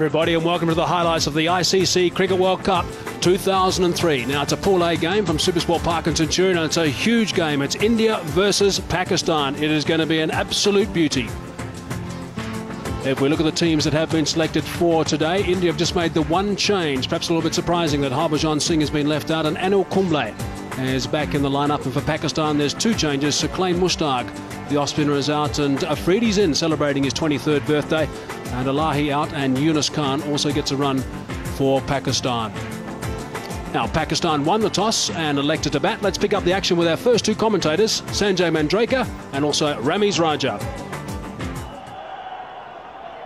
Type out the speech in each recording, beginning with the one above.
everybody, and welcome to the highlights of the ICC Cricket World Cup 2003. Now, it's a Pool A game from Supersport Park and Centurion, and it's a huge game. It's India versus Pakistan. It is going to be an absolute beauty. If we look at the teams that have been selected for today, India have just made the one change. Perhaps a little bit surprising that Harbhajan Singh has been left out, and Anil Kumble is back in the lineup. And for Pakistan, there's two changes. Suklain Mushtaq, the off-spinner, is out, and Afridi's in, celebrating his 23rd birthday. And Alahi out, and Yunus Khan also gets a run for Pakistan. Now, Pakistan won the toss and elected to bat. Let's pick up the action with our first two commentators, Sanjay Mandraker and also Ramiz Raja.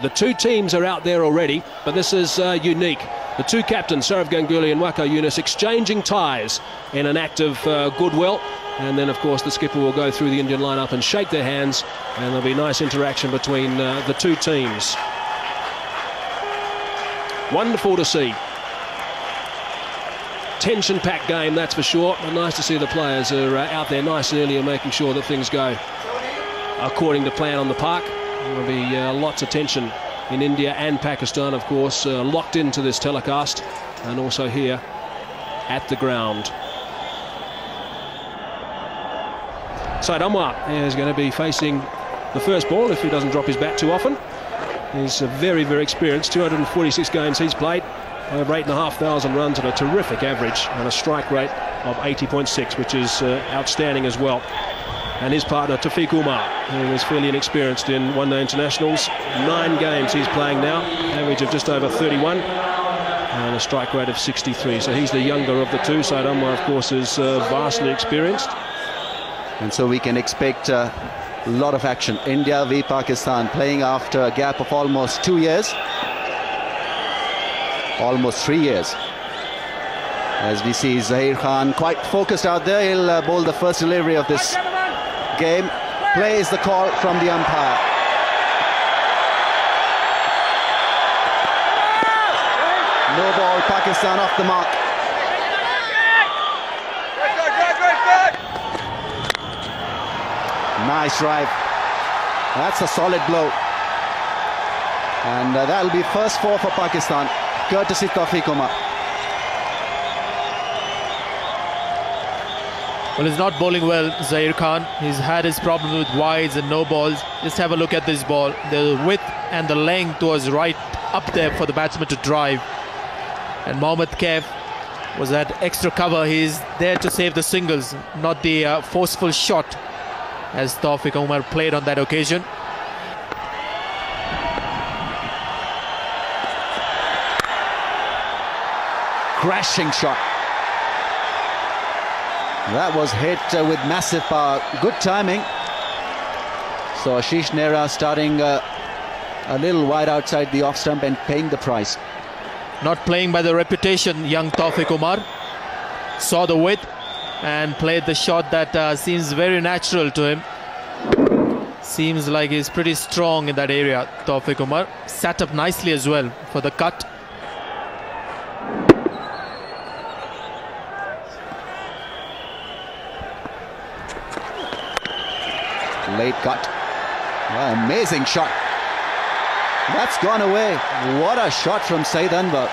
The two teams are out there already, but this is unique. The two captains, Sourav Ganguly and Waqar Younis, exchanging ties in an act of goodwill. And then, of course, the skipper will go through the Indian lineup and shake their hands, and there'll be nice interaction between the two teams. Wonderful to see. Tension-packed game, that's for sure. But nice to see the players are out there nice and early and making sure that things go according to plan on the park. There'll be lots of tension in India and Pakistan, of course, locked into this telecast, and also here at the ground. Said Anwar is going to be facing the first ball if he doesn't drop his bat too often. He's very, very experienced. 246 games he's played, over 8,500 runs and a terrific average, and a strike rate of 80.6, which is outstanding as well. And his partner, Taufeeq Umar, who is fairly inexperienced in one-day internationals. 9 games he's playing now, average of just over 31, and a strike rate of 63. So he's the younger of the two. Said Anwar, of course, is vastly experienced. And so we can expect a lot of action. India v Pakistan, playing after a gap of almost 2 years. Almost 3 years. As we see Zaheer Khan quite focused out there. He'll bowl the first delivery of this game. Plays the call from the umpire. No ball, Pakistan off the mark. Nice drive. That's a solid blow. And that'll be first 4 for Pakistan, courtesy Taufeeq Umar. Well, he's not bowling well, Zaheer Khan. He's had his problems with wides and no balls. Just have a look at this ball. The width and the length was right up there for the batsman to drive. And Mohammad Kaif was that extra cover. He's there to save the singles, not the forceful shot, as Taufeeq Umar played on that occasion. Crashing shot. That was hit with massive power. Good timing. So Ashish Nehra starting a little wide outside the off stump and paying the price. Not playing by the reputation, young Taufeeq Umar. Saw the width and played the shot that seems very natural to him. Seems like he's pretty strong in that area, Taufeeq Umar. Sat up nicely as well for the cut. Late cut. Wow, amazing shot. That's gone away. What a shot from Saeed Anwar.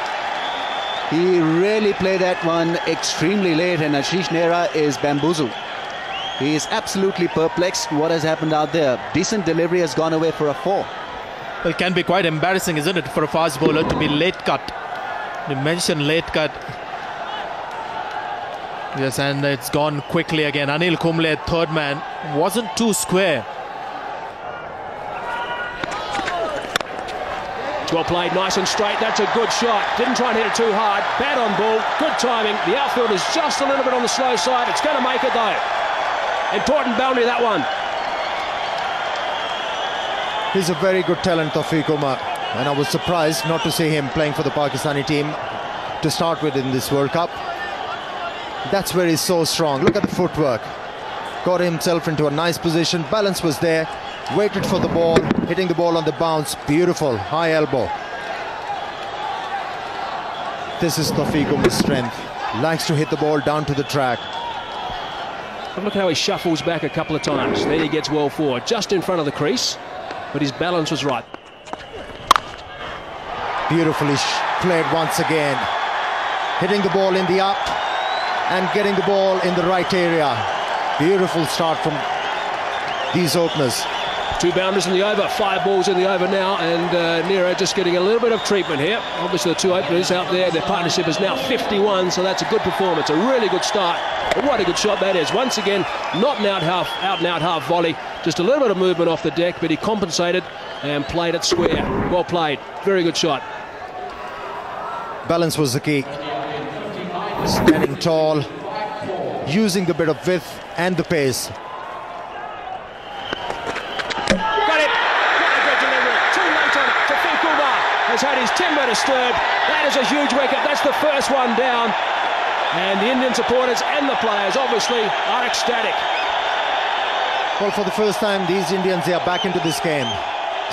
He really played that one extremely late, and Ashish Nehra is bamboozled. He is absolutely perplexed what has happened out there. Decent delivery has gone away for a 4. Well, it can be quite embarrassing, isn't it, for a fast bowler to be late cut. You mentioned late cut. Yes, and it's gone quickly again. Anil Kumble, third man, wasn't too square. Well played, nice and straight. That's a good shot. Didn't try and hit it too hard. Bat on ball, good timing. The outfield is just a little bit on the slow side. It's going to make it though. Important boundary, that one. He's a very good talent, Taufeeq Umar, and I was surprised not to see him playing for the Pakistani team to start with in this World Cup. That's where he's so strong. Look at the footwork. Got himself into a nice position. Balance was there. Waited for the ball. Hitting the ball on the bounce. Beautiful. High elbow. This is Taufeeq Umar's strength. Likes to hit the ball down to the track. But look how he shuffles back a couple of times. Then he gets well forward, just in front of the crease. But his balance was right. Beautifully played once again. Hitting the ball in the up and getting the ball in the right area. Beautiful start from these openers. 2 boundaries in the over, 5 balls in the over now, and Nero just getting a little bit of treatment here. Obviously the 2 openers out there, their partnership is now 51, so that's a good performance, a really good start. But what a good shot that is. Once again, not an out and out half volley, just a little bit of movement off the deck, but he compensated and played it square. Well played, very good shot. Balance was the key. Standing tall, using the bit of width and the pace. Has had his timber disturbed. That is a huge wicket. That's the first one down. And the Indian supporters and the players obviously are ecstatic. Well, for the first time, these Indians, they are back into this game.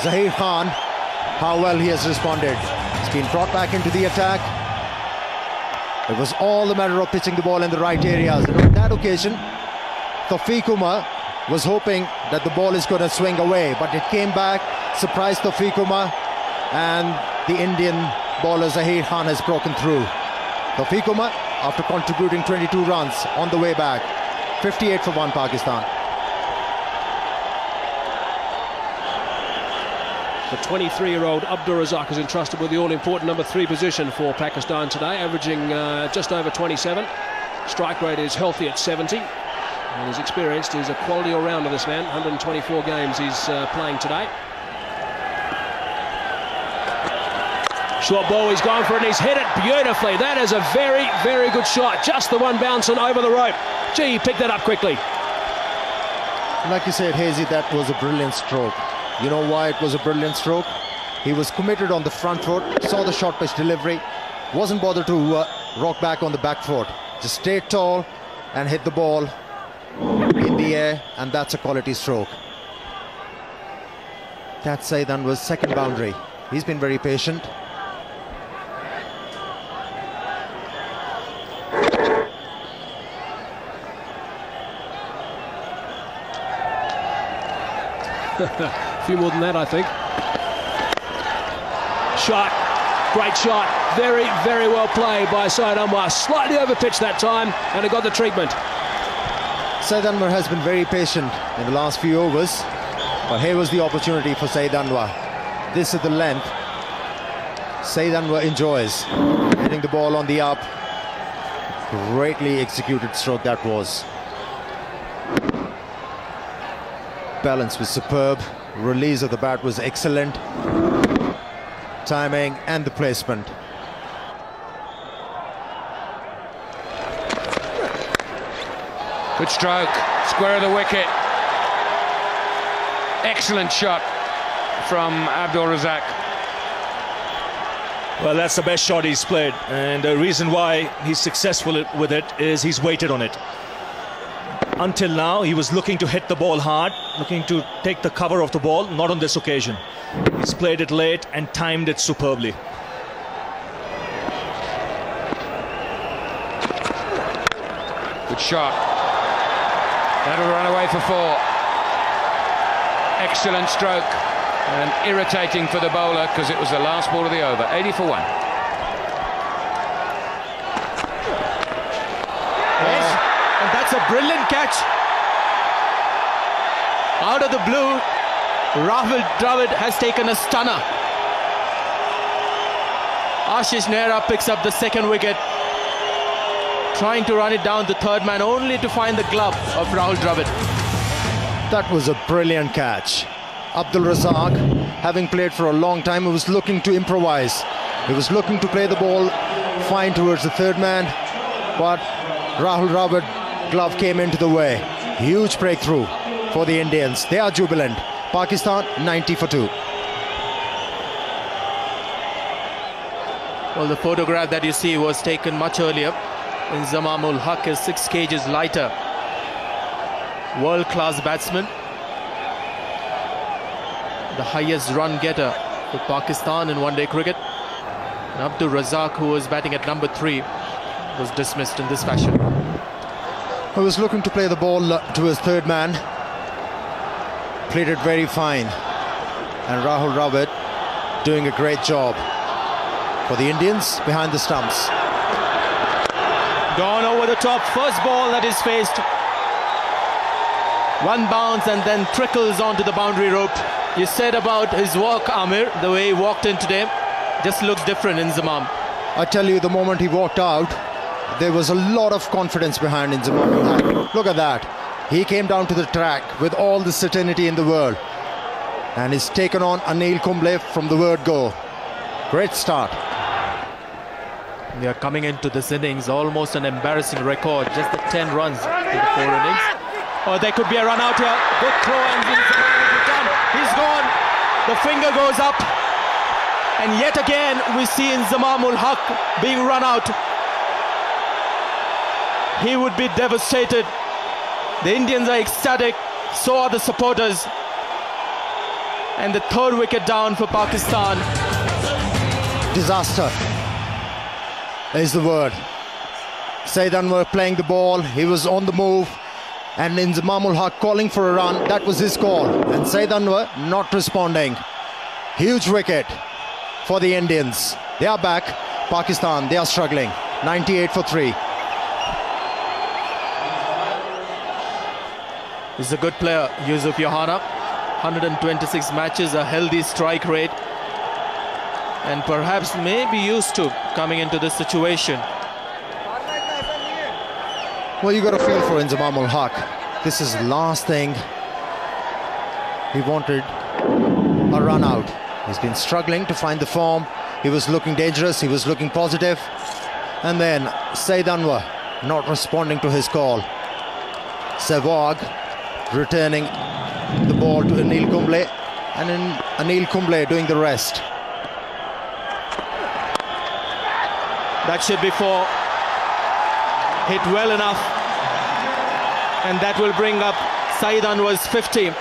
Zaheer Khan, how well he has responded. He's been brought back into the attack. It was all a matter of pitching the ball in the right areas. And on that occasion, Tawfiq Umar was hoping that the ball is going to swing away, but it came back, surprised Tawfiq Umar, and the Indian bowler Zaheer Khan has broken through. Tawfiq Umar, after contributing 22 runs on the way back, 58 for 1 Pakistan. The 23-year-old Abdul Razak is entrusted with the all-important number 3 position for Pakistan today, averaging just over 27. Strike rate is healthy at 70. And he's experienced. He's a quality all-rounder, this man. 124 games he's playing today. Short ball, he's gone for it and he's hit it beautifully. That is a very, very good shot. Just the one bouncing over the rope. Gee, he picked that up quickly. Like you said, Hazy, that was a brilliant stroke. You know why it was a brilliant stroke? He was committed on the front foot, saw the short pitch delivery, wasn't bothered to rock back on the back foot. Just stayed tall and hit the ball in the air, and that's a quality stroke. That Saeed Anwar's second boundary. He's been very patient. A few more than that, I think. Shot, great shot, very, very well played by Saeed Anwar. Slightly overpitched that time, and it got the treatment. Saeed Anwar has been very patient in the last few overs, but here was the opportunity for Saeed Anwar. This is the length Saeed Anwar enjoys, hitting the ball on the up. Greatly executed stroke that was. Balance was superb, release of the bat was excellent, timing and the placement. Good stroke, square of the wicket. Excellent shot from Abdul Razak. Well, that's the best shot he's played, and the reason why he's successful with it is he's waited on it. Until now, he was looking to hit the ball hard, looking to take the cover of the ball, not on this occasion. He's played it late and timed it superbly. Good shot. That'll run away for 4. Excellent stroke, and irritating for the bowler because it was the last ball of the over. 80 for 1. And that's a brilliant catch. Out of the blue, Rahul Dravid has taken a stunner. Ashish Nehra picks up the second wicket, trying to run it down the third man, only to find the glove of Rahul Dravid. That was a brilliant catch. Abdul Razak, having played for a long time, he was looking to improvise. He was looking to play the ball fine towards the third man, but Rahul Dravid glove came into the way. Huge breakthrough for the Indians. They are jubilant. Pakistan 90 for 2. Well, the photograph that you see was taken much earlier. And Zamamul Haq is 6 kgs lighter. World-class batsman. The highest run getter for Pakistan in one-day cricket. And Abdul Razak, who was batting at number 3, was dismissed in this fashion. He was looking to play the ball to his third man. Played it very fine. And Rahul Dravid doing a great job. for the Indians behind the stumps. Gone over the top. First ball that is faced. One bounce and then trickles onto the boundary rope. You said about his walk, Amir, the way he walked in today, just looks different in Inzamam. I tell you, the moment he walked out, there was a lot of confidence behind Inzamam. Look at that. He came down to the track with all the certainty in the world. And he's taken on Anil Kumble from the word go. Great start. They are coming into this innings, almost an embarrassing record. Just the 10 runs in the 4 innings. Oh, there could be a run out here. Good throw and he's gone. The finger goes up. And yet again, we see Inzamam Haq being run out. He would be devastated. The Indians are ecstatic. So are the supporters. And the 3rd wicket down for Pakistan. Disaster is the word. Saeed Anwar playing the ball. He was on the move. And Inzamam Haq calling for a run. That was his call. And Saeed Anwar not responding. Huge wicket for the Indians. They are back. Pakistan, they are struggling. 98 for 3. He's a good player, Yusuf Yohana. 126 matches, a healthy strike rate. And perhaps may be used to coming into this situation. Well, you got to feel for Inzamam Haq. This is the last thing he wanted, a run out. He's been struggling to find the form. He was looking dangerous, he was looking positive. And then Saeed Anwar not responding to his call. Sehwag returning the ball to Anil Kumble, and then Anil Kumble doing the rest. That should be 4. Hit well enough. And that will bring up Saeed Anwar's 50.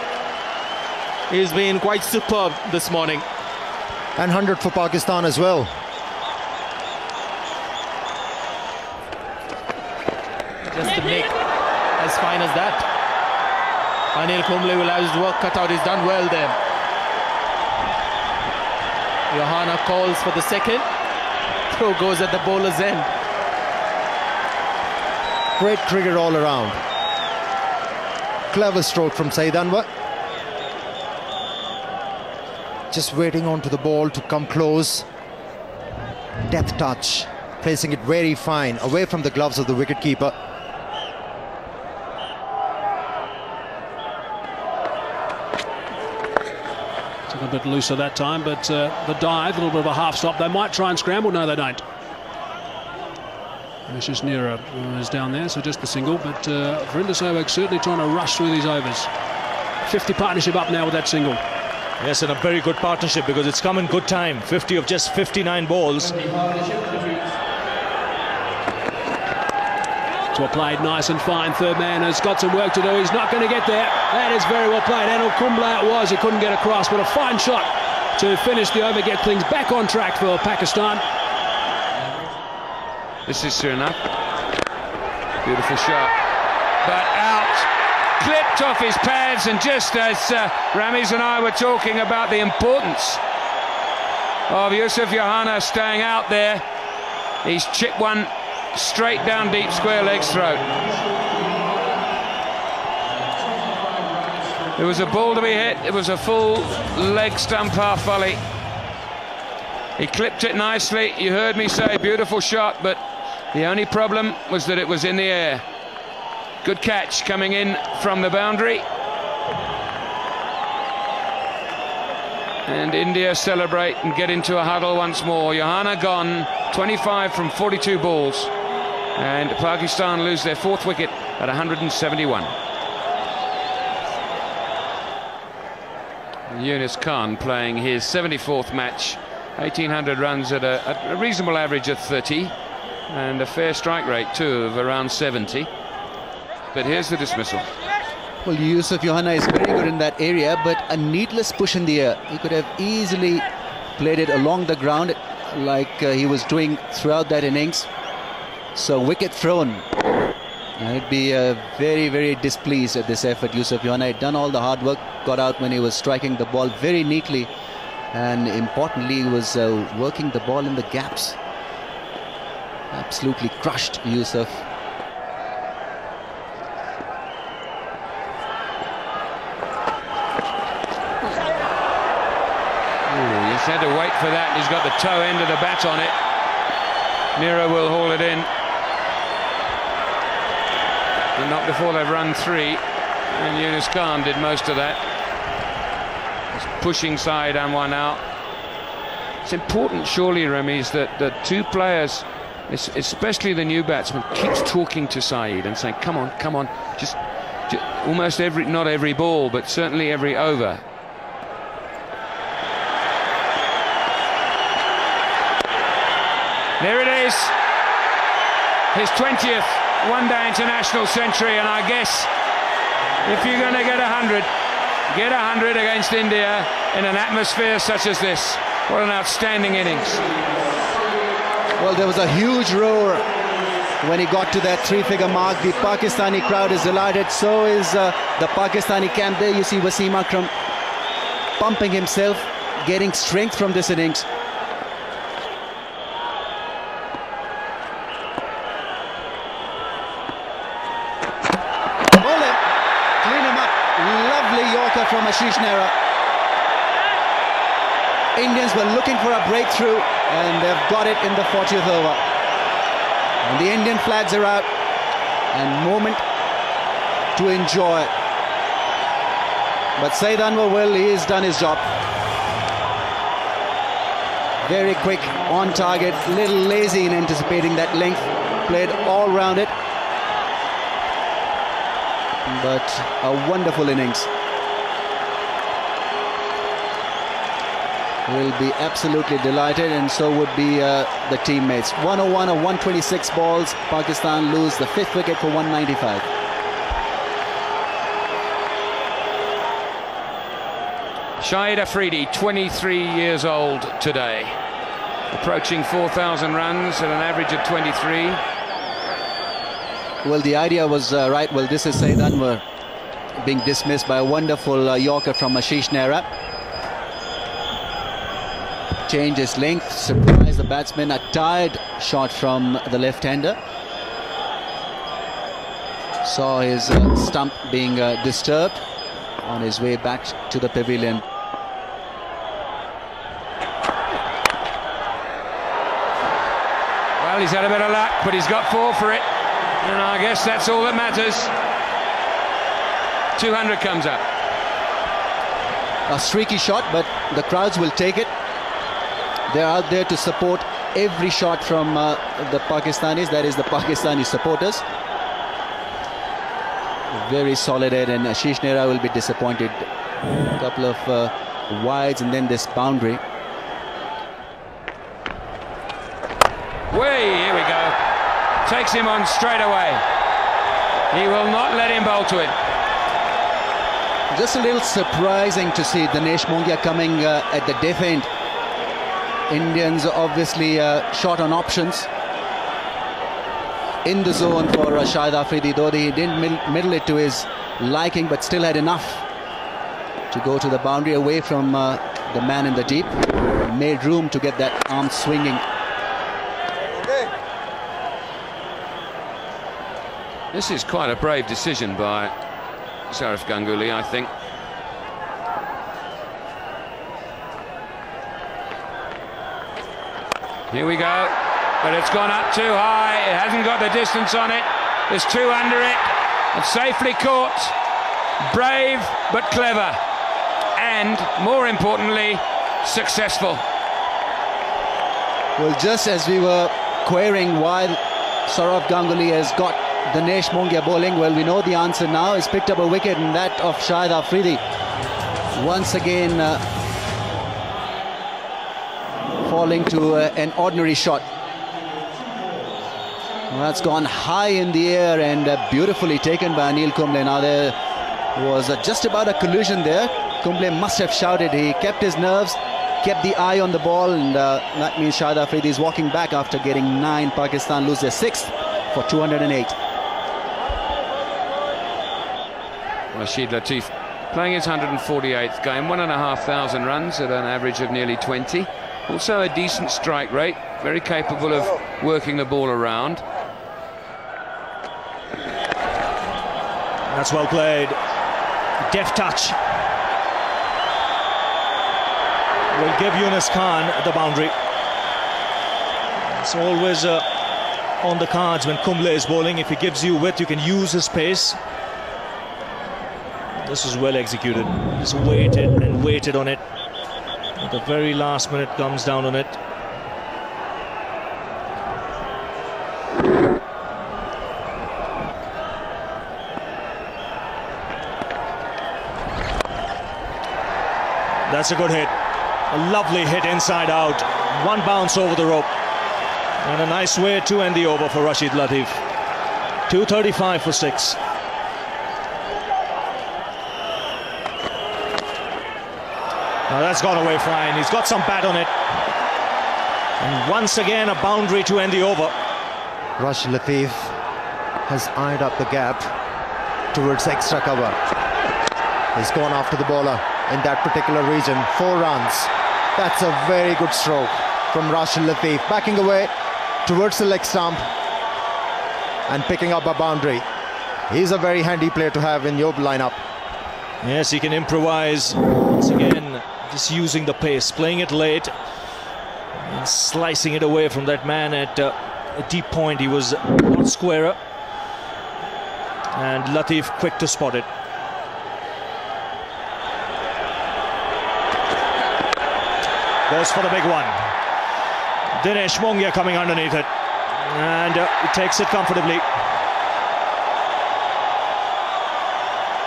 He's been quite superb this morning. And 100 for Pakistan as well. Just to make as fine as that. Anil Kumble will have his work cut out. He's done well there. Yohana calls for the 2nd. Throw goes at the bowler's end. Great cricket all around. Clever stroke from Saeed Anwar. Just waiting on to the ball to come close. Death touch. Placing it very fine, away from the gloves of the wicketkeeper. Took a bit looser that time, but the dive, a little bit of a half stop. They might try and scramble. No, they don't. Mrs. Nira is down there, so just the single. But Vrinder Sehwag certainly trying to rush through these overs. 50 partnership up now with that single. Yes, and a very good partnership because it's come in good time. 50 of just 59 balls. So played nice and fine. Third man has got some work to do. He's not going to get there. That is very well played. Anil Kumble it was. He couldn't get across, but a fine shot to finish the over, get things back on track for Pakistan. This is Suriname. Beautiful shot. But out. Clipped off his pads, and just as Ramiz and I were talking about the importance of Yusuf Yohana staying out there, he's chipped one straight down deep square leg's throat. It was a ball to be hit. It was a full leg stump half volley. He clipped it nicely. You heard me say beautiful shot, but the only problem was that it was in the air. Good catch coming in from the boundary. And India celebrate and get into a huddle once more. Yohana gone, 25 from 42 balls. And Pakistan lose their 4th wicket at 171. Yunus Khan playing his 74th match. 1,800 runs at a reasonable average of 30. And a fair strike rate too of around 70. But here's the dismissal. Well, Yusuf Yohana is very good in that area, but a needless push in the air. He could have easily played it along the ground like he was doing throughout that innings. So wicket thrown. I'd be very, very displeased at this effort. Yusuf Yohana had done all the hard work, got out when he was striking the ball very neatly, and importantly he was working the ball in the gaps. Absolutely crushed Yusuf. He's had to wait for that. He's got the toe end of the bat on it. Mira will haul it in. But not before they've run 3. And Yunus Khan did most of that. He's pushing side and one out. It's important, surely, Ramiz, that the two players, especially the new batsman, keeps talking to Saeed and saying, come on, just almost every, not every ball, but certainly every over. There it is, his 20th one-day international century, and I guess if you're going to get 100, get 100 against India in an atmosphere such as this. What an outstanding innings. Well, there was a huge roar when he got to that 3-figure mark. The Pakistani crowd is delighted, so is the Pakistani camp. There you see Wasim Akram pumping himself, getting strength from this innings. From Ashish Nehra. Indians were looking for a breakthrough and they've got it in the 40th over. And the Indian flags are out and moment to enjoy. But Saeed Anwar will, he has done his job. Very quick, on target, little lazy in anticipating that length. Played all round it. But a wonderful innings. Will be absolutely delighted, and so would be the teammates. 101 of 126 balls. Pakistan lose the 5th wicket for 195. Shahid Afridi, 23 years old today, approaching 4,000 runs at an average of 23. Well, the idea was right. Well, this is Saeed Anwar being dismissed by a wonderful Yorker from Ashish Nehra. Change his length, surprise the batsman. A tired shot from the left-hander. Saw his stump being disturbed on his way back to the pavilion. Well, he's had a bit of luck, but he's got 4 for it. And I guess that's all that matters. 200 comes up. A streaky shot, but the crowds will take it. They're out there to support every shot from the Pakistanis, that is the Pakistani supporters. Very solid head, and Ashish Nehra will be disappointed. A couple of wides and then this boundary. Way, here we go. Takes him on straight away. He will not let him bowl to it. Just a little surprising to see Dinesh Mongia coming at the death end. Indians obviously short on options in the zone for Shahid Afridi, though he didn't middle it to his liking, but still had enough to go to the boundary away from the man in the deep. Made room to get that arm swinging. This is quite a brave decision by Sourav Ganguly, I think. Here we go, but it's gone up too high. It hasn't got the distance on it. There's 2 under it. And safely caught. Brave but clever, and more importantly, successful. Well, just as we were querying why Sourav Ganguly has got Dinesh Mongia bowling, well, we know the answer now. He's picked up a wicket, and that of Shahid Afridi. Once again, falling to an ordinary shot. Well, that's gone high in the air and beautifully taken by Anil Kumble. Now there was just about a collision there. Kumble must have shouted. He kept his nerves, kept the eye on the ball, and that means Shahid Afridi is walking back after getting 9. Pakistan lose their 6th for 208. Rashid Latif playing his 148th game, 1,500 runs at an average of nearly 20. Also a decent strike rate, very capable of working the ball around. That's well played. Deft touch. Will give Yunus Khan the boundary. It's always on the cards when Kumble is bowling. If he gives you width, you can use his pace. This was well executed. He's waited and waited on it. At the very last minute, comes down on it. That's a good hit. A lovely hit inside out. One bounce over the rope. And a nice way to end the over for Rashid Latif. 235 for 6. Now that's gone away fine. He's got some bat on it. And once again a boundary to end the over. Rashid Latif has eyed up the gap towards extra cover. He's gone after the bowler in that particular region. 4 runs. That's a very good stroke from Rashid Latif, backing away towards the leg stump and picking up a boundary. He's a very handy player to have in your lineup. Yes, he can improvise. Once again, just using the pace, playing it late and slicing it away from that man at a deep point. He was a lot squarer, and Latif quick to spot it. Goes for the big one. Dinesh Mongia coming underneath it, and he takes it comfortably.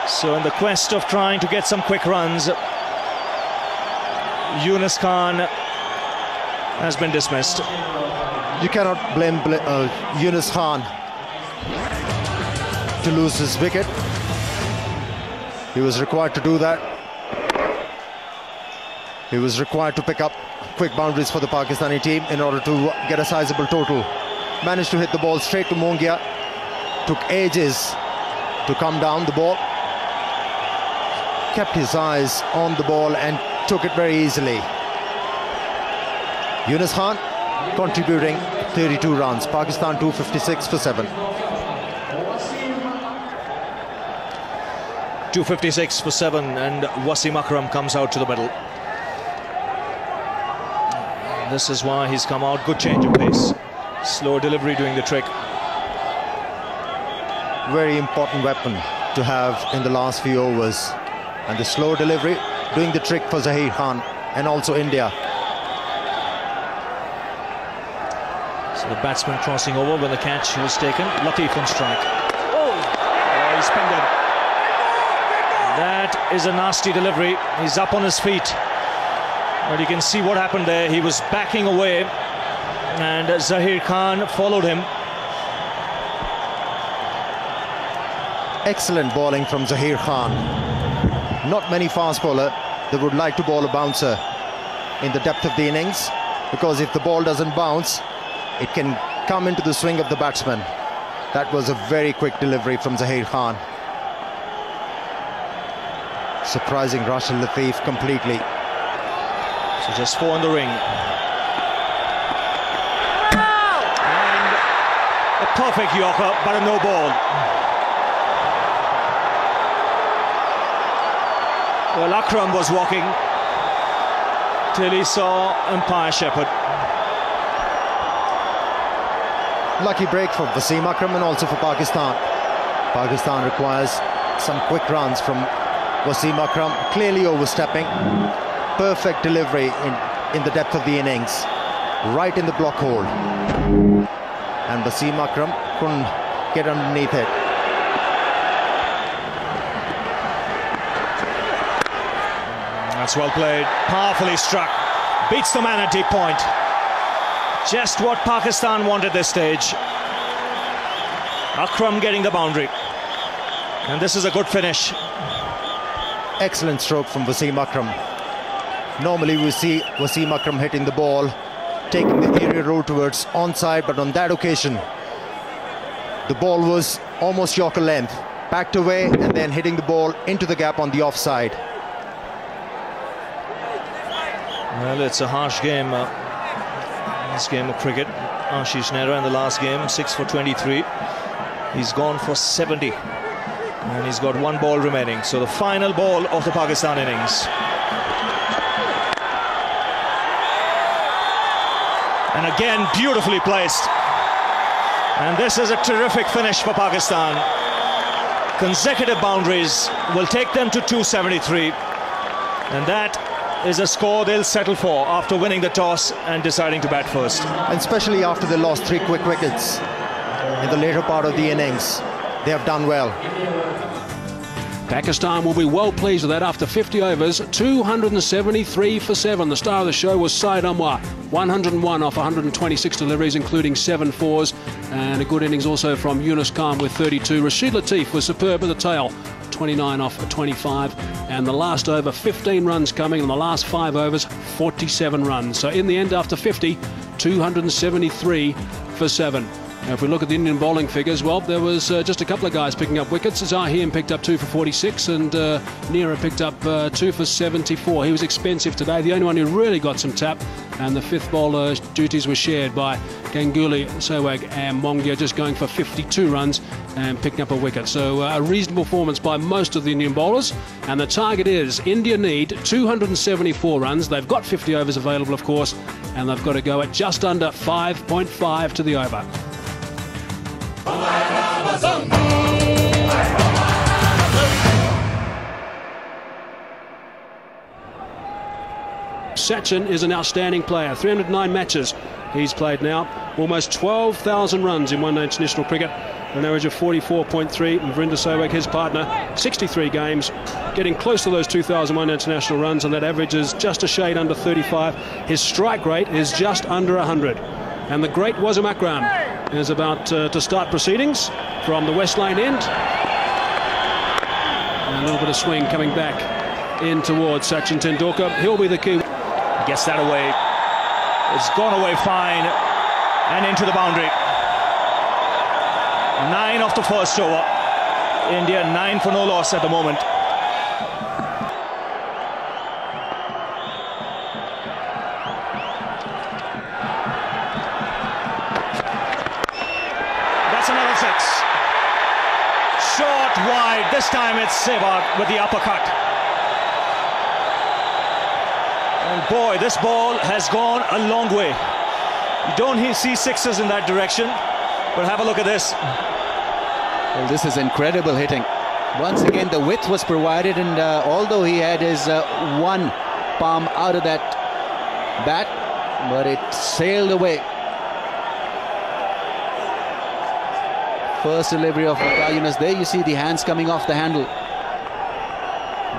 So in the quest of trying to get some quick runs, Yunus Khan has been dismissed. You cannot blame Yunus Khan to lose his wicket. He was required to do that. He was required to pick up quick boundaries for the Pakistani team in order to get a sizable total. Managed to hit the ball straight to Mongia. Took ages to come down the ball. Kept his eyes on the ball and took it very easily. Yunus Khan contributing 32 runs. Pakistan 256 for 7. 256 for 7, and Wasim Akram comes out to the middle. This is why he's come out. Good change of pace. Slow delivery doing the trick. Very important weapon to have in the last few overs. And the slow delivery doing the trick for Zaheer Khan and also India. So the batsman crossing over when the catch was taken. Latif on strike. Oh, he's pinned him. That is a nasty delivery. He's up on his feet. But you can see what happened there. He was backing away and Zaheer Khan followed him. Excellent bowling from Zaheer Khan. Not many fast bowler that would like to bowl a bouncer in the depth of the innings, because if the ball doesn't bounce, it can come into the swing of the batsman. That was a very quick delivery from Zaheer Khan. Surprising Rashid Latif completely. So just 4 in the ring. And a perfect Yorker, but a no ball. Well, Akram was walking till he saw umpire Shepherd. Lucky break for Wasim Akram and also for Pakistan. Pakistan requires some quick runs from Wasim Akram, clearly overstepping. Perfect delivery in the depth of the innings, right in the block hole. And Wasim Akram couldn't get underneath it. That's well played, powerfully struck. Beats the man at deep point. Just what Pakistan wanted this stage. Akram getting the boundary. And this is a good finish. Excellent stroke from Wasim Akram. Normally we see Wasim Akram hitting the ball, taking the area road towards onside, but on that occasion the ball was almost Yorker length. backed away and then hitting the ball into the gap on the offside. Well, it's a harsh game. This game of cricket. Ashish Nehra in the last game, 6 for 23. He's gone for 70. And he's got one ball remaining. So the final ball of the Pakistan innings. And again, beautifully placed. And this is a terrific finish for Pakistan. Consecutive boundaries will take them to 273. And that is a score they'll settle for after winning the toss and deciding to bat first. And especially after they lost 3 quick wickets in the later part of the innings. They have done well. Pakistan will be well pleased with that after 50 overs, 273 for 7. The star of the show was Syed Anwar, 101 off 126 deliveries, including 7 fours, and a good innings also from Yunus Khan with 32. Rashid Latif was superb at the tail, 29 off 25, and the last over 15 runs coming, and the last 5 overs 47 runs. So in the end, after 50, 273 for 7. Now, if we look at the Indian bowling figures, well, there was just a couple of guys picking up wickets. Zaheer picked up 2 for 46 and Nehra picked up 2 for 74. He was expensive today. The only one who really got some tap, and the 5th bowler duties were shared by Ganguly, Sehwag and Mongia, just going for 52 runs and picking up a wicket. So a reasonable performance by most of the Indian bowlers. And the target is India need 274 runs. They've got 50 overs available, of course, and they've got to go at just under 5.5 to the over. Sachin is an outstanding player. 309 matches he's played now. Almost 12,000 runs in one-day international cricket. An average of 44.3. And Virender Sehwag, his partner, 63 games. Getting close to those 2,000 one-day international runs, and that average is just a shade under 35. His strike rate is just under 100. And the great Wasim Akram is about to start proceedings from the West Lane end. And a little bit of swing coming back in towards Sachin Tendulkar. He'll be the key. Gets that away. It's gone away fine and into the boundary. 9 off the first over. India 9 for no loss at the moment. That's another 6. Short, wide. This time it's Sehwag with the uppercut. And boy, this ball has gone a long way. You don't see 6s in that direction, but have a look at this. Well, this is incredible hitting. Once again, the width was provided, and although he had his one palm out of that bat, but it sailed away. First delivery of Waqar Younis. There you see the hands coming off the handle.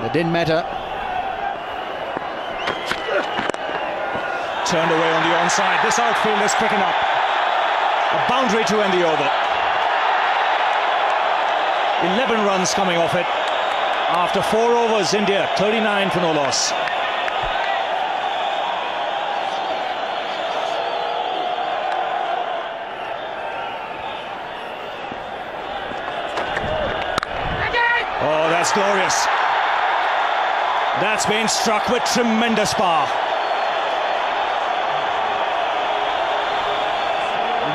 That didn't matter. Turned away on the onside. This outfield is quick enough. A boundary to end the over. 11 runs coming off it. After 4 overs, India 39 for no loss. Oh, that's glorious. That's been struck with tremendous power.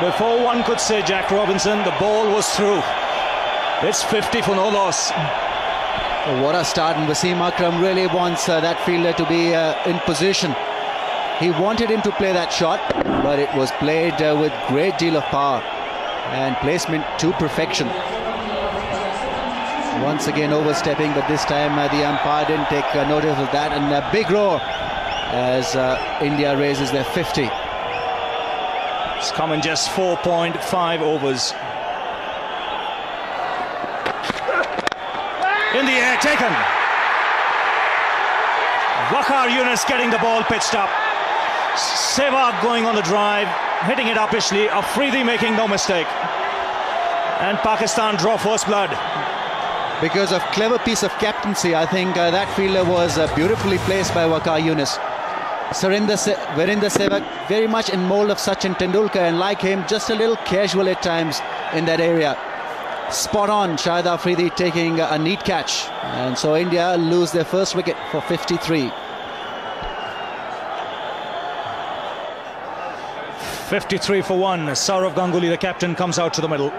Before one could say Jack Robinson, the ball was through. It's 50 for no loss. Oh, what a start, and Wasim Akram really wants that fielder to be in position. He wanted him to play that shot, but it was played with great deal of power and placement to perfection. Once again overstepping, but this time the umpire didn't take notice of that, and a big roar as India raises their 50. It's come in just 4.5 overs. In the air, taken. Waqar Younis getting the ball pitched up. Sehwag going on the drive, hitting it uppishly. Afridi making no mistake. And Pakistan draw first blood. Because of clever piece of captaincy, I think that fielder was beautifully placed by Waqar Younis. Virender Sehwag very much in mold of Sachin Tendulkar, and like him, just a little casual at times in that area. spot on. Shahid Afridi taking a neat catch, and so India lose their first wicket for 53. 53 for 1. Sourav Ganguly, the captain, comes out to the middle.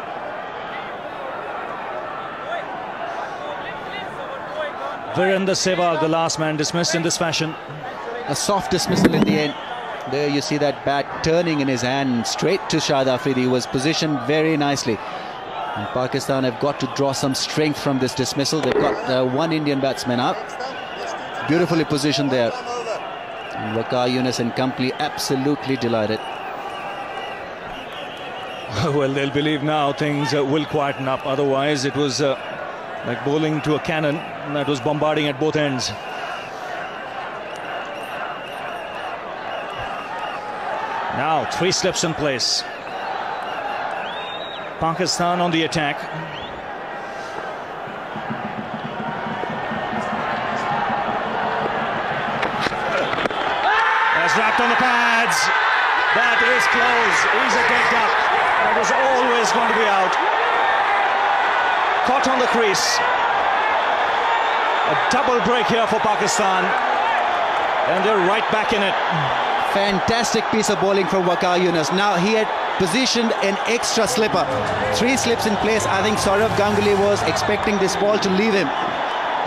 Virender Sehwag, the last man, dismissed in this fashion. A soft dismissal in the end. There you see that bat turning in his hand straight to Shahid Afridi. He was positioned very nicely. And Pakistan have got to draw some strength from this dismissal. They've got one Indian batsman out. Beautifully positioned there. And Waqar Younis and company absolutely delighted. Well, they'll believe now things will quieten up. Otherwise, it was like bowling to a cannon that was bombarding at both ends. Now, 3 slips in place. Pakistan on the attack. That's wrapped on the pads. That is close. Easy picked up. That was always going to be out. Caught on the crease. A double break here for Pakistan. And they're right back in it. Fantastic piece of bowling from Waqar Younis. Now he had positioned an extra slipper. 3 slips in place. I think Sourav Ganguly was expecting this ball to leave him.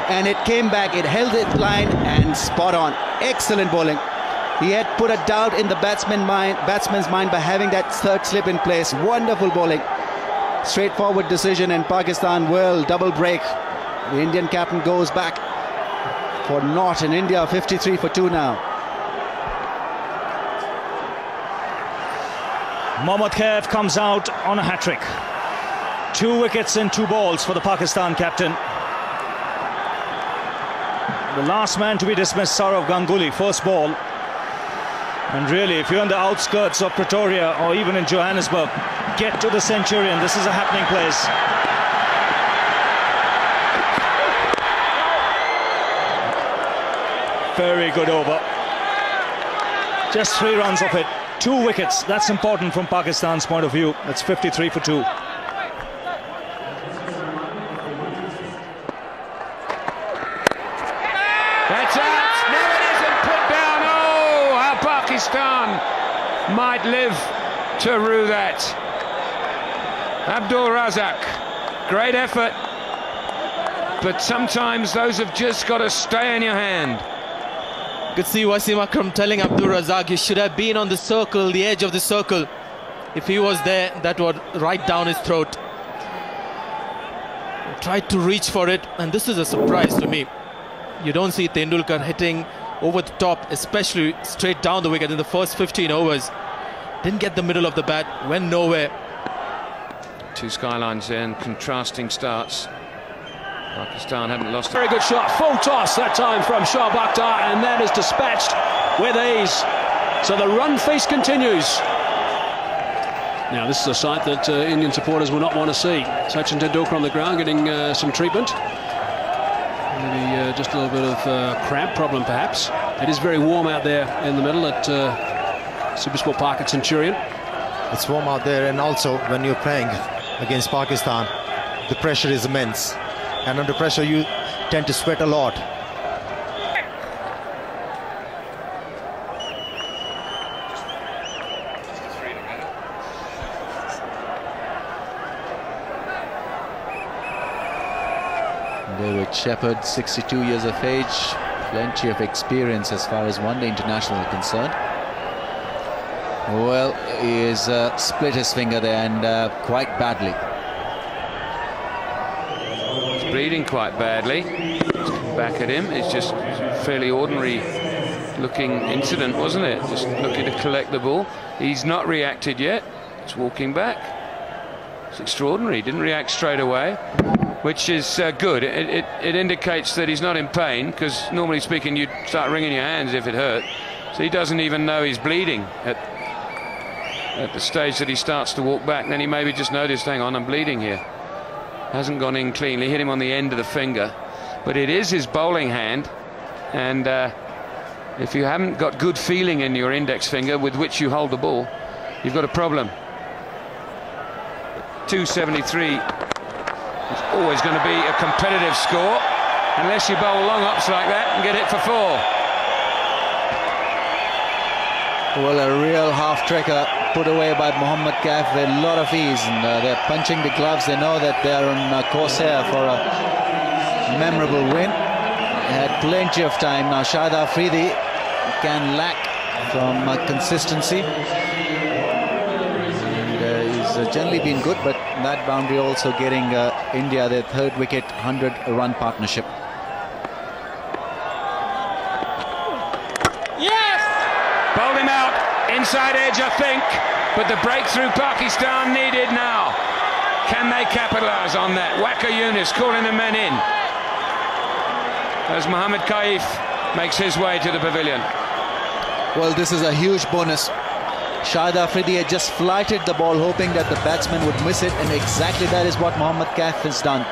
And it came back. It held its line and spot on. Excellent bowling. He had put a doubt in the batsman's mind by having that 3rd slip in place. Wonderful bowling. Straightforward decision, and Pakistan will double break. The Indian captain goes back for naught, in India 53 for 2 now. Mohammad Khaif comes out on a hat-trick. 2 wickets and 2 balls for the Pakistan captain. The last man to be dismissed, Sourav Ganguly, first ball. And really, if you're on the outskirts of Pretoria or even in Johannesburg, get to the Centurion. This is a happening place. Very good over. Just 3 runs of it. 2 wickets. That's important from Pakistan's point of view. That's 53 for 2. That's out. No, it isn't put down. Oh, how Pakistan might live to rue that. Abdul Razak, great effort, but sometimes those have just got to stay in your hand. You could see Wasim Akram telling Abdul Razak he should have been on the circle, the edge of the circle. If he was there, that would right down his throat. He tried to reach for it, and this is a surprise to me. You don't see Tendulkar hitting over the top, especially straight down the wicket in the first 15 overs. Didn't get the middle of the bat, went nowhere. 2 skylines there and contrasting starts. Pakistan haven't lost. Very good shot, full toss that time from Shoaib Akhtar, and that is dispatched with ease. So the run feast continues. Now this is a sight that Indian supporters will not want to see. Sachin Tendulkar on the ground getting some treatment. Maybe just a little bit of cramp problem perhaps. It is very warm out there in the middle at Supersport Park at Centurion. It's warm out there, and also when you're playing against Pakistan, the pressure is immense. And under pressure, you tend to sweat a lot. David Shepherd, 62 years of age, plenty of experience as far as one-day international is concerned. Well, he has split his finger there, and quite badly. He's bleeding quite badly. Back at him. It's just a fairly ordinary looking incident, wasn't it? Just looking to collect the ball. He's not reacted yet. It's walking back. It's extraordinary. He didn't react straight away, which is good. It indicates that he's not in pain, because normally speaking you'd start wringing your hands if it hurt. So he doesn't even know he's bleeding at the stage that he starts to walk back. Then he maybe just noticed, hang on, I'm bleeding here. Hasn't gone in cleanly, hit him on the end of the finger. But it is his bowling hand, and if you haven't got good feeling in your index finger with which you hold the ball, you've got a problem. 273 It's always going to be a competitive score, unless you bowl long ups like that and get it for 4. Well, a real half-tricker put away by Mohammad Kaif with a lot of ease, and they're punching the gloves. They know that they're on course here for a memorable win. They had plenty of time. Now Shahid Afridi can lack from consistency. And he's generally been good, but that boundary also getting India their 3rd wicket, 100-run partnership. Bowled him out, inside edge I think, but the breakthrough Pakistan needed now. Can they capitalise on that? Waqar Younis calling the men in as Mohammad Kaif makes his way to the pavilion. Well, this is a huge bonus. Shahid Afridi had just flighted the ball hoping that the batsman would miss it, and exactly that is what Mohammad Kaif has done.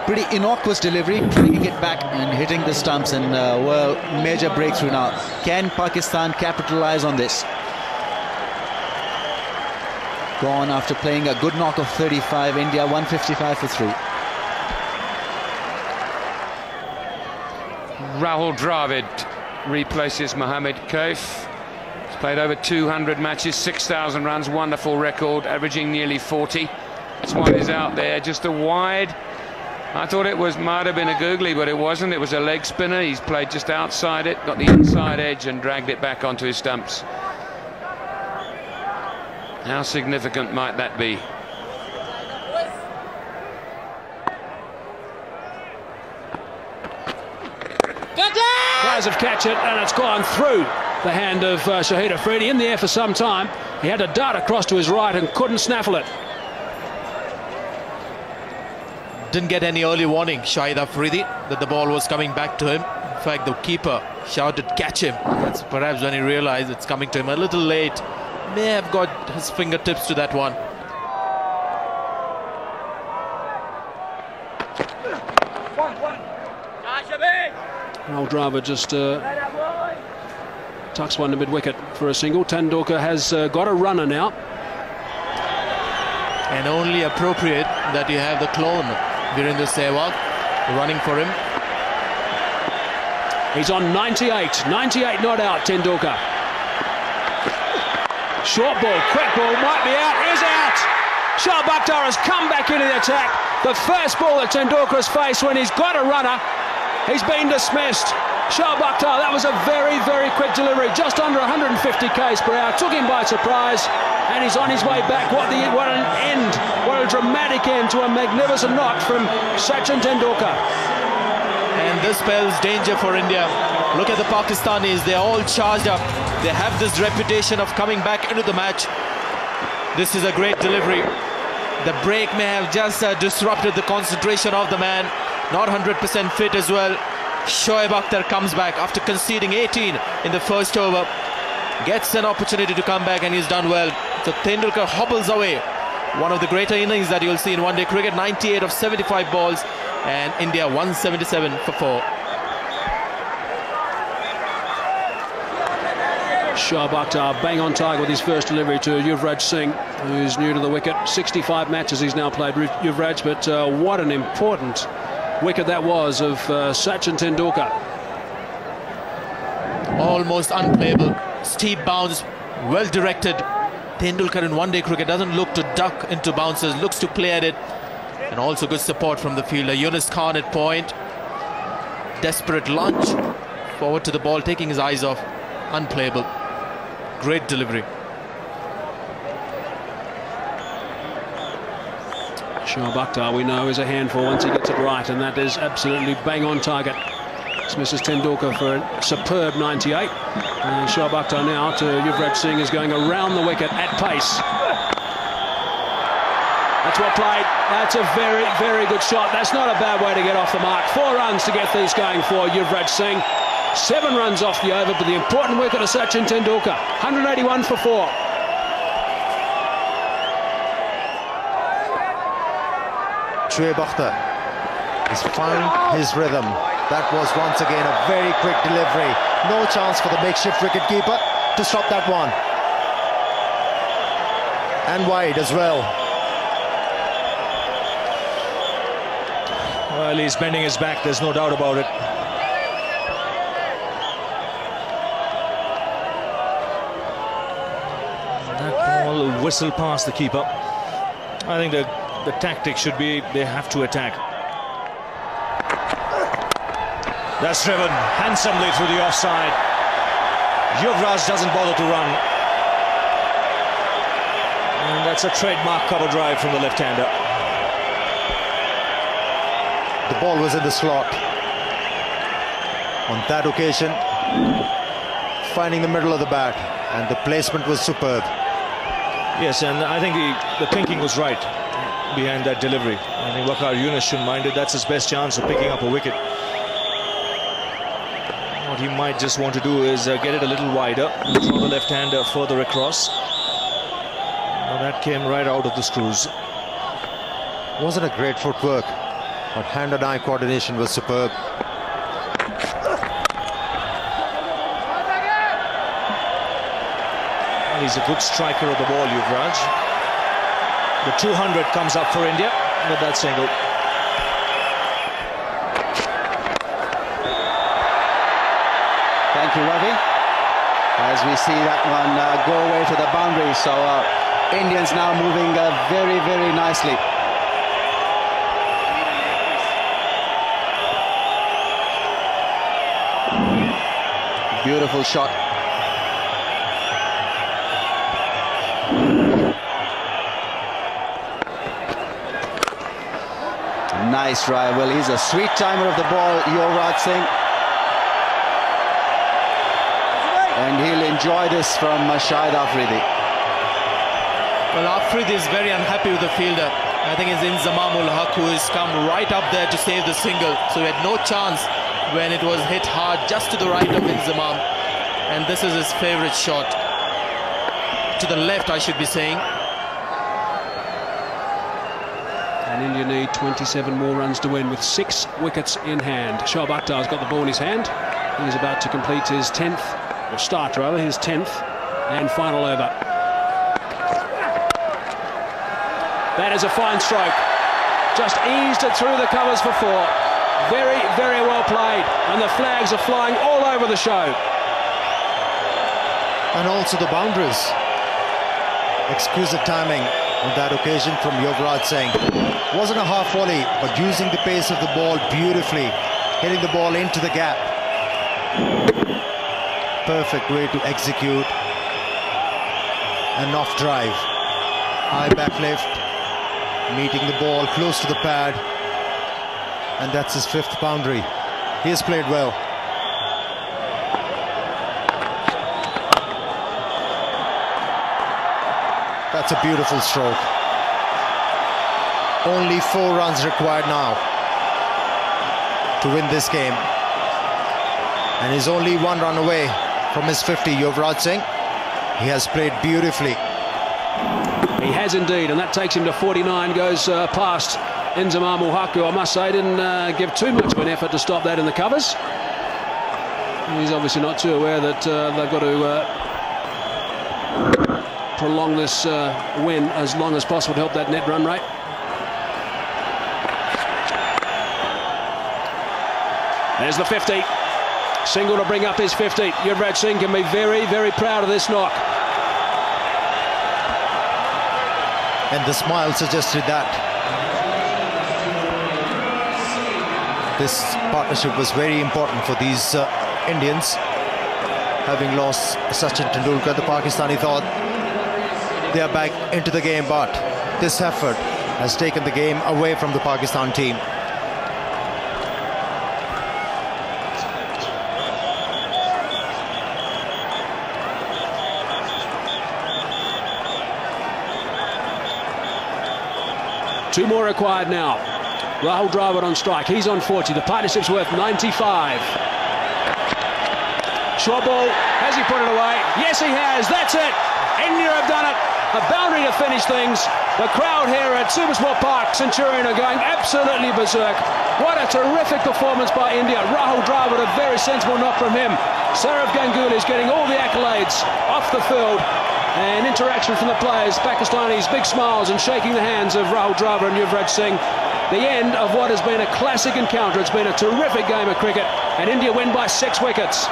Pretty innocuous delivery, bringing it back and hitting the stumps, and well, major breakthrough now. Can Pakistan capitalise on this? Gone after playing a good knock of 35, India 155 for 3. Rahul Dravid replaces Mohammad Kaif. He's played over 200 matches, 6,000 runs, wonderful record, averaging nearly 40. This one is out there, just a wide. I thought it might have been a googly, but it wasn't. It was a leg spinner. He's played just outside it, got the inside edge and dragged it back onto his stumps. How significant might that be? Players have catch it, and it's gone through the hand of Shahid Afridi. In the air for some time. He had to dart across to his right and couldn't snaffle it. Didn't get any early warning, Shahid Afridi, that the ball was coming back to him. In fact, the keeper shouted, "Catch him." That's perhaps when he realized it's coming to him a little late. May have got his fingertips to that one. Rahul Dravid just tucks one to mid-wicket for a single. Tendulkar has got a runner now. And only appropriate that you have the clone Virender Sehwag running for him. He's on 98. 98 not out, Tendulkar. Short ball, quick ball, might be out, is out! Shoaib Akhtar has come back into the attack. The first ball that Tendulkar has faced when he's got a runner, he's been dismissed. Shoaib Akhtar, that was a very, very quick delivery, just under 150 k's per hour, took him by surprise, and he's on his way back. What an end, what a dramatic end to a magnificent knock from Sachin Tendulkar. And this spells danger for India. Look at the Pakistanis, they're all charged up. They have this reputation of coming back into the match. This is a great delivery. The break may have just disrupted the concentration of the man. Not 100% fit as well. Shoaib Akhtar comes back after conceding 18 in the first over. Gets an opportunity to come back, and he's done well. So Tendulkar hobbles away. One of the greater innings that you'll see in one-day cricket. 98 of 75 balls, and India 177 for 4. Shoaib Akhtar bang on target with his first delivery to Yuvraj Singh, who's new to the wicket. 65 matches he's now played, Yuvraj, but what an important wicket that was of Sachin Tendulkar. Almost unplayable. Steep bounce, well directed. Tendulkar in one-day cricket doesn't look to duck into bounces, looks to play at it. And also good support from the fielder. Yunus Khan at point. Desperate lunge. Forward to the ball, taking his eyes off. Unplayable. Great delivery. Shoaib Akhtar, we know, is a handful once he gets it right, and that is absolutely bang on target. This misses Tendulkar for a superb 98. And Shoaib Akhtar now to Yuvraj Singh is going around the wicket at pace. That's well played. That's a very, very good shot. That's not a bad way to get off the mark. 4 runs to get these going for Yuvraj Singh. 7 runs off the over, but the important wicket of Sachin Tendulkar. 181 for 4. Shoaib Akhtar has found his rhythm. That was once again a very quick delivery. No chance for the makeshift wicketkeeper to stop that one. And wide as well. Well, he's bending his back, there's no doubt about it. That ball whistled past the keeper. I think the tactic should be they have to attack. That's driven handsomely through the offside. Yuvraj doesn't bother to run. And that's a trademark cover drive from the left-hander. The ball was in the slot. On that occasion, finding the middle of the bat, and the placement was superb. Yes, and I think the thinking was right behind that delivery. I think Waqar Younis shouldn't mind it. That's his best chance of picking up a wicket. What he might just want to do is get it a little wider, throw the left-hander further across. Now that came right out of the screws. Wasn't a great footwork, but hand and eye coordination was superb. Well, he's a good striker of the ball, Yuvraj. The 200 comes up for India with that single. Thank you, Ravi. As we see that one go away to the boundary, so Indians now moving very, very nicely. Beautiful shot. Nice drive. Well, he's a sweet timer of the ball, Yuvraj Singh. And he'll enjoy this from Shahid Afridi. Well, Afridi is very unhappy with the fielder. I think it's Inzamam ul Haq who has come right up there to save the single. So he had no chance when it was hit hard just to the right of Inzamam. And this is his favourite shot. To the left, I should be saying. And India need 27 more runs to win with 6 wickets in hand. Shoaib Akhtar's got the ball in his hand. He's about to complete his 10th, or start rather, his 10th and final over. That is a fine stroke. Just eased it through the covers for 4. Very, very well played. And the flags are flying all over the show. And also the boundaries. Exquisite timing on that occasion from Yuvraj Singh. Wasn't a half volley, but using the pace of the ball beautifully, hitting the ball into the gap. Perfect way to execute an off drive. High back lift, meeting the ball close to the pad, and that's his 5th boundary. He has played well. That's a beautiful stroke. Only 4 runs required now to win this game. And he's only 1 run away from his 50, Yuvraj Singh. He has played beautifully. He has indeed, and that takes him to 49, goes past Inzamam ul Haq, who I must say didn't give too much of an effort to stop that in the covers. He's obviously not too aware that they've got to prolong this win as long as possible to help that net run rate. There's the 50. Single to bring up his 50. Yuvraj Singh can be very, very proud of this knock. And the smile suggested that. This partnership was very important for these Indians. Having lost Sachin Tendulkar, the Pakistani thought they are back into the game, but this effort has taken the game away from the Pakistan team. Two more required now. Rahul Dravid on strike. He's on 40. The partnership's worth 95. Short ball. Has he put it away? Yes, he has. That's it. India have done it. A boundary to finish things. The crowd here at Supersport Park Centurion are going absolutely berserk. What a terrific performance by India. Rahul Dravid, a very sensible knock from him. Saurav Ganguly is getting all the accolades off the field. And interaction from the players, Pakistanis, big smiles and shaking the hands of Rahul Dravid and Yuvraj Singh. the end of what has been a classic encounter. It's been a terrific game of cricket, and India win by 6 wickets.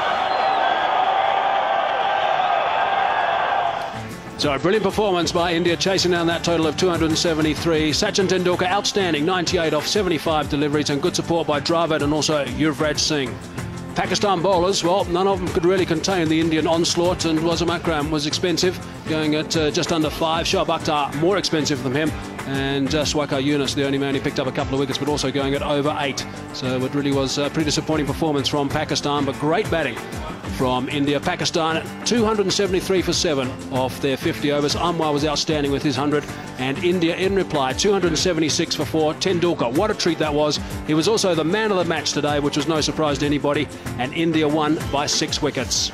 So a brilliant performance by India, chasing down that total of 273. Sachin Tendulkar outstanding, 98 off 75 deliveries, and good support by Dravid and also Yuvraj Singh. Pakistan bowlers, well, none of them could really contain the Indian onslaught, and Wasim Akram was expensive, going at just under 5. Shoaib Akhtar more expensive than him, and Swakar Yunus, the only man who picked up a couple of wickets, but also going at over 8. So it really was a pretty disappointing performance from Pakistan, but great batting from India. Pakistan 273 for 7 off their 50 overs. Anwar was outstanding with his 100, and India in reply 276 for 4. Tendulkar, what a treat that was. He was also the man of the match today, which was no surprise to anybody, and India won by 6 wickets.